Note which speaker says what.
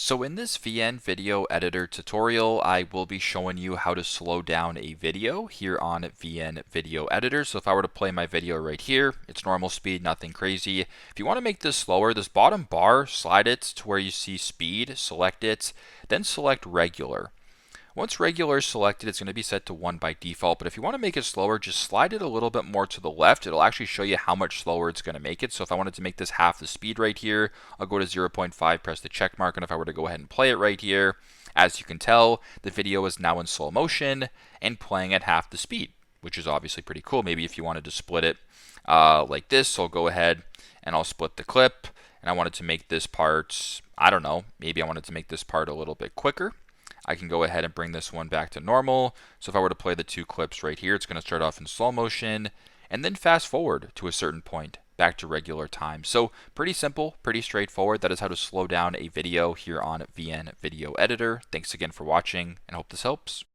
Speaker 1: So in this VN video editor tutorial, I will be showing you how to slow down a video here on VN video editor. So if I were to play my video right here, it's normal speed, nothing crazy. If you want to make this slower, this bottom bar, slide it to where you see speed, select it, then select regular. Once regular is selected, it's going to be set to 1 by default, but if you want to make it slower, just slide it a little bit more to the left. It'll actually show you how much slower it's going to make it. So if I wanted to make this half the speed right here, I'll go to 0.5, press the check mark, and if I were to go ahead and play it right here, as you can tell, the video is now in slow motion and playing at half the speed, which is obviously pretty cool. Maybe if you wanted to split it like this, so I'll go ahead and I'll split the clip, and I wanted to make this part, I don't know, maybe I wanted to make this part a little bit quicker. I can go ahead and bring this one back to normal. So if I were to play the two clips right here, it's going to start off in slow motion and then fast forward to a certain point back to regular time. So pretty simple, pretty straightforward. That is how to slow down a video here on VN Video Editor. Thanks again for watching and hope this helps.